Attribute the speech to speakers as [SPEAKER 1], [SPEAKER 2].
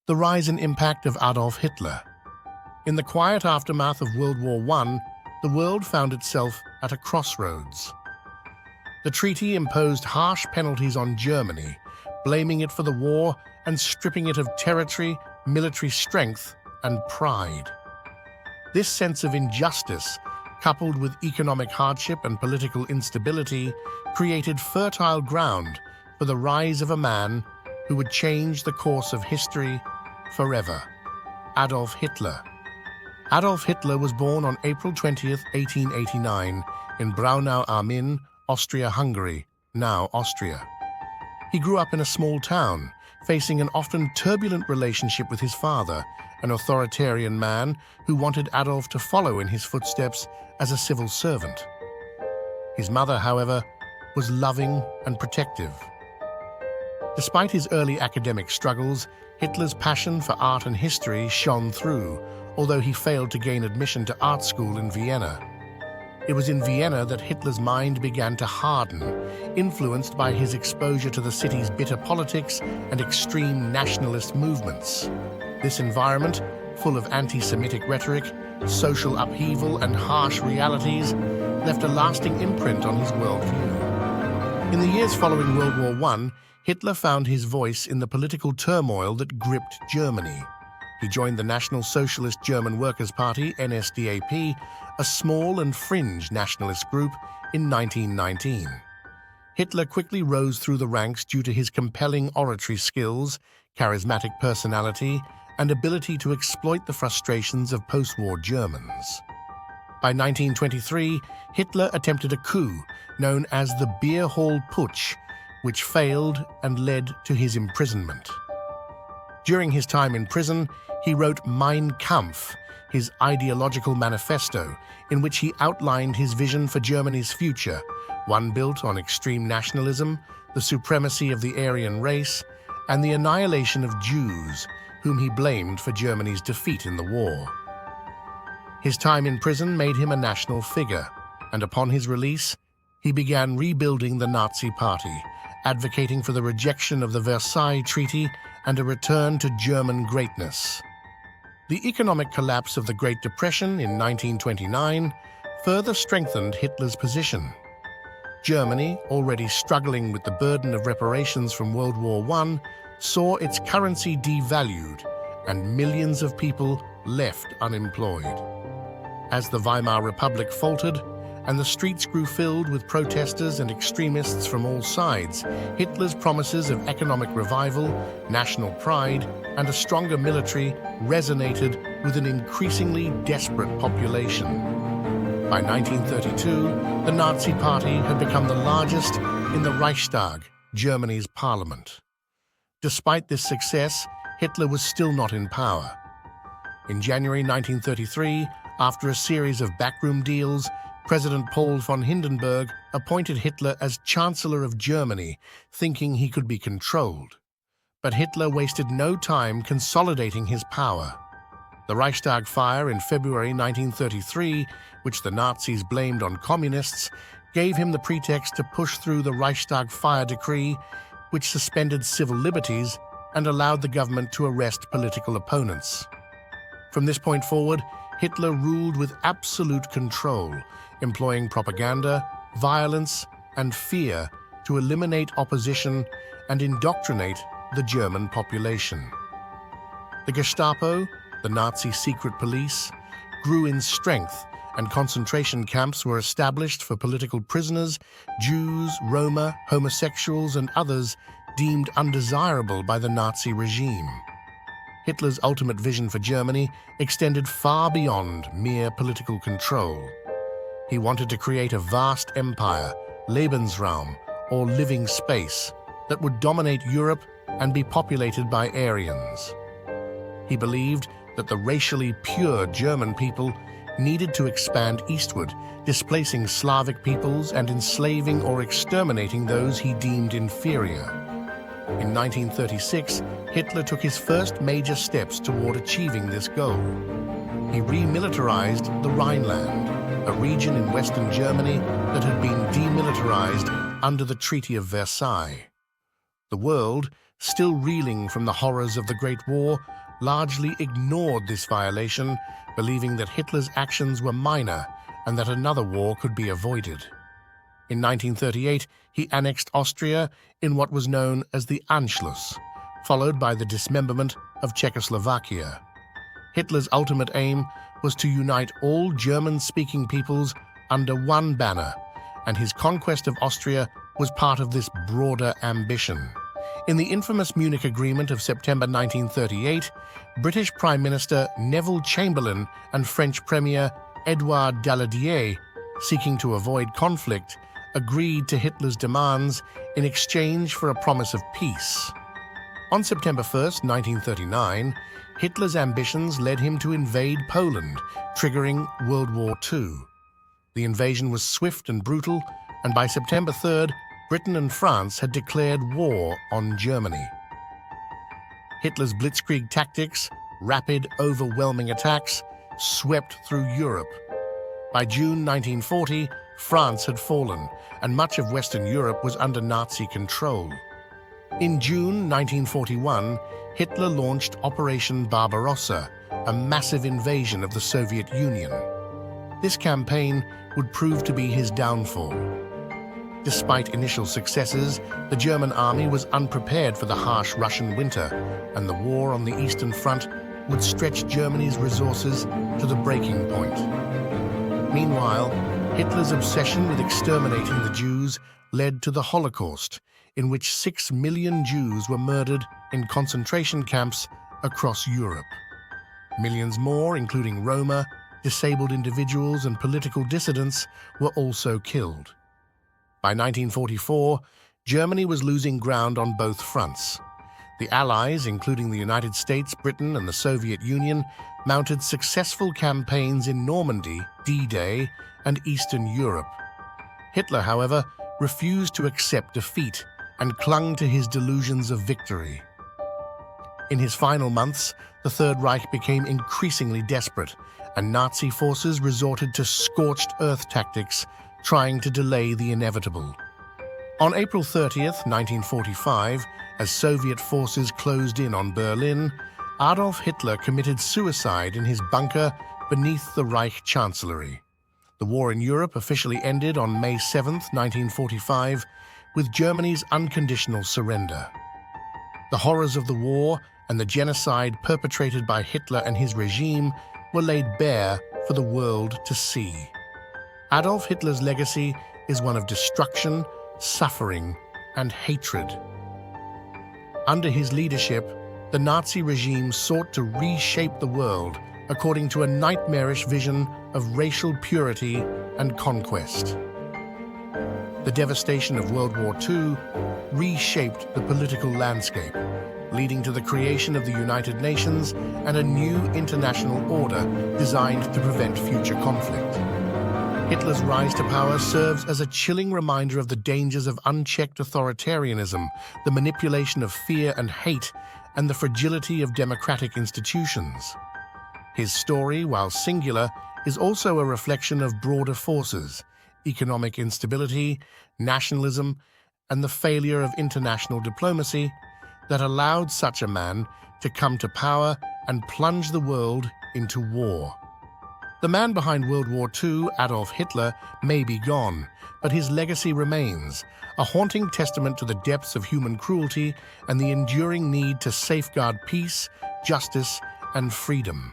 [SPEAKER 1] The rise and impact of Adolf Hitler. In the quiet aftermath of World War I, the world found itself at a crossroads. The treaty imposed harsh penalties on Germany, blaming it for the war and stripping it of territory, military strength, and pride. This sense of injustice, coupled with economic hardship and political instability, created fertile ground for the rise of a man who would change the course of history forever: Adolf Hitler. Adolf Hitler was born on April 20, 1889, in Braunau am Inn, Austria-Hungary, now Austria. He grew up in a small town, facing an often turbulent relationship with his father, an authoritarian man who wanted Adolf to follow in his footsteps as a civil servant. His mother, however, was loving and protective. Despite his early academic struggles, Hitler's passion for art and history shone through, although he failed to gain admission to art school in Vienna. It was in Vienna that Hitler's mind began to harden, influenced by his exposure to the city's bitter politics and extreme nationalist movements. This environment, full of anti-Semitic rhetoric, social upheaval, and harsh realities, left a lasting imprint on his worldview. In the years following World War I, Hitler found his voice in the political turmoil that gripped Germany. He joined the National Socialist German Workers' Party, NSDAP, a small and fringe nationalist group, in 1919. Hitler quickly rose through the ranks due to his compelling oratory skills, charismatic personality, and ability to exploit the frustrations of post-war Germans. By 1923, Hitler attempted a coup known as the Beer Hall Putsch, which failed and led to his imprisonment. During his time in prison, he wrote Mein Kampf, his ideological manifesto, in which he outlined his vision for Germany's future, one built on extreme nationalism, the supremacy of the Aryan race, and the annihilation of Jews, whom he blamed for Germany's defeat in the war. His time in prison made him a national figure, and upon his release, he began rebuilding the Nazi Party, advocating for the rejection of the Versailles Treaty and a return to German greatness. The economic collapse of the Great Depression in 1929 further strengthened Hitler's position. Germany, already struggling with the burden of reparations from World War I, saw its currency devalued and millions of people left unemployed. As the Weimar Republic faltered and the streets grew filled with protesters and extremists from all sides, Hitler's promises of economic revival, national pride, and a stronger military resonated with an increasingly desperate population. By 1932, the Nazi Party had become the largest in the Reichstag, Germany's parliament. Despite this success, Hitler was still not in power. In January 1933, after a series of backroom deals, President Paul von Hindenburg appointed Hitler as Chancellor of Germany, thinking he could be controlled. But Hitler wasted no time consolidating his power. The Reichstag fire in February 1933, which the Nazis blamed on communists, gave him the pretext to push through the Reichstag fire decree, which suspended civil liberties and allowed the government to arrest political opponents. From this point forward, Hitler ruled with absolute control, employing propaganda, violence, and fear to eliminate opposition and indoctrinate the German population. The Gestapo, the Nazi secret police, grew in strength, and concentration camps were established for political prisoners, Jews, Roma, homosexuals, and others deemed undesirable by the Nazi regime. Hitler's ultimate vision for Germany extended far beyond mere political control. He wanted to create a vast empire, Lebensraum, or living space, that would dominate Europe and be populated by Aryans. He believed that the racially pure German people needed to expand eastward, displacing Slavic peoples and enslaving or exterminating those he deemed inferior. In 1936, Hitler took his first major steps toward achieving this goal. He remilitarized the Rhineland, a region in western Germany that had been demilitarized under the Treaty of Versailles. The world, still reeling from the horrors of the Great War, largely ignored this violation, believing that Hitler's actions were minor and that another war could be avoided. In 1938, he annexed Austria in what was known as the Anschluss, followed by the dismemberment of Czechoslovakia. Hitler's ultimate aim was to unite all German-speaking peoples under one banner, and his conquest of Austria was part of this broader ambition. In the infamous Munich Agreement of September 1938, British Prime Minister Neville Chamberlain and French Premier Édouard Daladier, seeking to avoid conflict, agreed to Hitler's demands in exchange for a promise of peace. On September 1, 1939, Hitler's ambitions led him to invade Poland, triggering World War II. The invasion was swift and brutal, and by September 3rd, Britain and France had declared war on Germany. Hitler's blitzkrieg tactics, rapid, overwhelming attacks, swept through Europe. By June 1940, France had fallen, and much of Western Europe was under Nazi control. In June 1941, Hitler launched Operation Barbarossa, a massive invasion of the Soviet Union. This campaign would prove to be his downfall. Despite initial successes, the German army was unprepared for the harsh Russian winter, and the war on the Eastern Front would stretch Germany's resources to the breaking point. Meanwhile, Hitler's obsession with exterminating the Jews led to the Holocaust, in which 6 million Jews were murdered in concentration camps across Europe. Millions more, including Roma, disabled individuals, and political dissidents, were also killed. By 1944, Germany was losing ground on both fronts. The Allies, including the United States, Britain, and the Soviet Union, mounted successful campaigns in Normandy, D-Day, and Eastern Europe. Hitler, however, refused to accept defeat and clung to his delusions of victory. In his final months, the Third Reich became increasingly desperate, and Nazi forces resorted to scorched earth tactics, trying to delay the inevitable. On April 30th, 1945, as Soviet forces closed in on Berlin, Adolf Hitler committed suicide in his bunker beneath the Reich Chancellery. The war in Europe officially ended on May 7, 1945, with Germany's unconditional surrender. The horrors of the war and the genocide perpetrated by Hitler and his regime were laid bare for the world to see. Adolf Hitler's legacy is one of destruction, suffering, and hatred. Under his leadership, the Nazi regime sought to reshape the world according to a nightmarish vision of racial purity and conquest. The devastation of World War II reshaped the political landscape, leading to the creation of the United Nations and a new international order designed to prevent future conflict. Hitler's rise to power serves as a chilling reminder of the dangers of unchecked authoritarianism, the manipulation of fear and hate, and the fragility of democratic institutions. His story, while singular, is also a reflection of broader forces: economic instability, nationalism, and the failure of international diplomacy that allowed such a man to come to power and plunge the world into war. The man behind World War II, Adolf Hitler, may be gone, but his legacy remains, a haunting testament to the depths of human cruelty and the enduring need to safeguard peace, justice, and freedom.